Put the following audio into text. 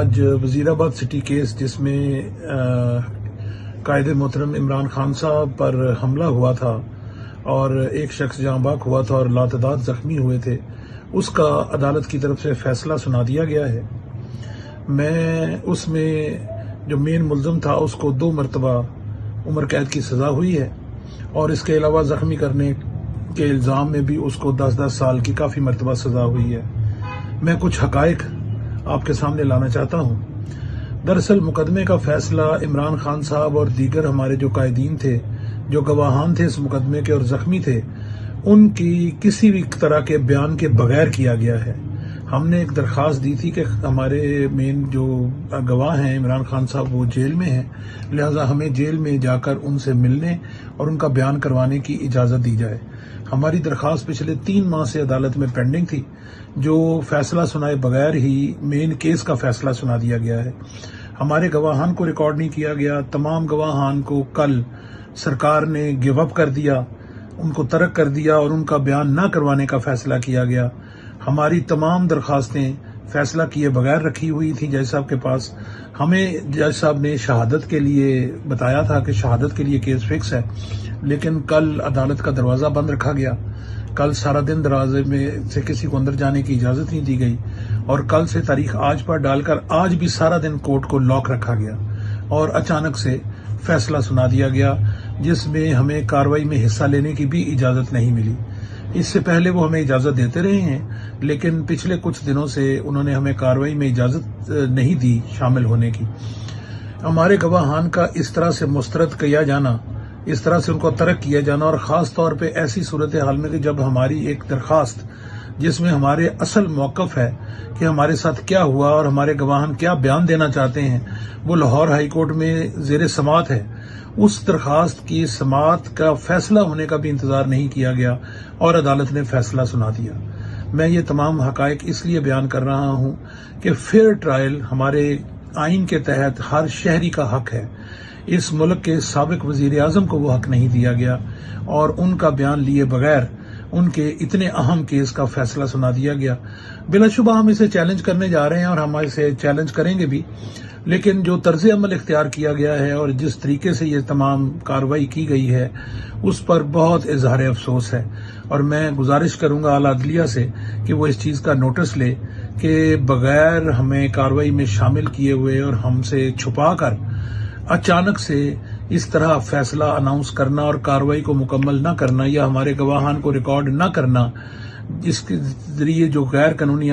آج وزیر آباد سٹی کیس جس میں قائد محترم عمران خان صاحب پر حملہ ہوا تھا اور ایک شخص جاں بحق ہوا تھا اور لاتعداد زخمی ہوئے تھے، اس کا عدالت کی طرف سے فیصلہ سنا دیا گیا ہے۔ میں اس میں جو مین ملزم تھا اس کو 2 مرتبہ عمر قید کی سزا ہوئی ہے اور اس کے علاوہ زخمی کرنے کے الزام میں بھی اس کو 10 سال کی کافی مرتبہ سزا ہوئی ہے۔ میں کچھ حقائق آپ کے سامنے لانا چاہتا ہوں۔ دراصل مقدمے کا فیصلہ عمران خان صاحب اور دیگر ہمارے جو قائدین تھے، جو گواہان تھے اس مقدمے کے اور زخمی تھے، ان کی کسی بھی طرح کے بیان کے بغیر کیا گیا ہے۔ ہم نے ایک درخواست دی تھی کہ ہمارے مین جو گواہ ہیں عمران خان صاحب وہ جیل میں ہیں، لہذا ہمیں جیل میں جا کر ان سے ملنے اور ان کا بیان کروانے کی اجازت دی جائے۔ ہماری درخواست پچھلے 3 ماہ سے عدالت میں پینڈنگ تھی، جو فیصلہ سنائے بغیر ہی مین کیس کا فیصلہ سنا دیا گیا ہے۔ ہمارے گواہان کو ریکارڈ نہیں کیا گیا، تمام گواہان کو کل سرکار نے گیو اپ کر دیا، ان کو ترک کر دیا اور ان کا بیان نہ کروانے کا فیصلہ کیا گیا۔ ہماری تمام درخواستیں فیصلہ کیے بغیر رکھی ہوئی تھی جج صاحب کے پاس۔ ہمیں جج صاحب نے شہادت کے لیے بتایا تھا کہ شہادت کے لیے کیس فکس ہے، لیکن کل عدالت کا دروازہ بند رکھا گیا۔ کل سارا دن دروازے میں سے کسی کو اندر جانے کی اجازت نہیں دی گئی اور کل سے تاریخ آج پر ڈال کر آج بھی سارا دن کورٹ کو لاک رکھا گیا اور اچانک سے فیصلہ سنا دیا گیا، جس میں ہمیں کارروائی میں حصہ لینے کی بھی اجازت نہیں ملی۔ اس سے پہلے وہ ہمیں اجازت دیتے رہے ہیں، لیکن پچھلے کچھ دنوں سے انہوں نے ہمیں کارروائی میں اجازت نہیں دی شامل ہونے کی۔ ہمارے گواہان کا اس طرح سے مسترد کیا جانا، اس طرح سے ان کو ترک کیا جانا، اور خاص طور پہ ایسی صورتحال میں کہ جب ہماری ایک درخواست جس میں ہمارے اصل موقف ہے کہ ہمارے ساتھ کیا ہوا اور ہمارے گواہان کیا بیان دینا چاہتے ہیں، وہ لاہور ہائی کورٹ میں زیر سماعت ہے، اس درخواست کی سماعت کا فیصلہ ہونے کا بھی انتظار نہیں کیا گیا اور عدالت نے فیصلہ سنا دیا۔ میں یہ تمام حقائق اس لیے بیان کر رہا ہوں کہ فیئر ٹرائل ہمارے آئین کے تحت ہر شہری کا حق ہے۔ اس ملک کے سابق وزیر اعظم کو وہ حق نہیں دیا گیا اور ان کا بیان لیے بغیر ان کے اتنے اہم کیس کا فیصلہ سنا دیا گیا۔ بلا شبہ ہم اسے چیلنج کرنے جا رہے ہیں اور ہم اسے چیلنج کریں گے بھی، لیکن جو طرز عمل اختیار کیا گیا ہے اور جس طریقے سے یہ تمام کارروائی کی گئی ہے اس پر بہت اظہار افسوس ہے، اور میں گزارش کروں گا اعلیٰ عدلیہ سے کہ وہ اس چیز کا نوٹس لے کہ بغیر ہمیں کارروائی میں شامل کیے ہوئے اور ہم سے چھپا کر اچانک سے اس طرح فیصلہ اناؤنس کرنا اور کارروائی کو مکمل نہ کرنا یا ہمارے گواہان کو ریکارڈ نہ کرنا، اس کے ذریعے جو غیر قانونی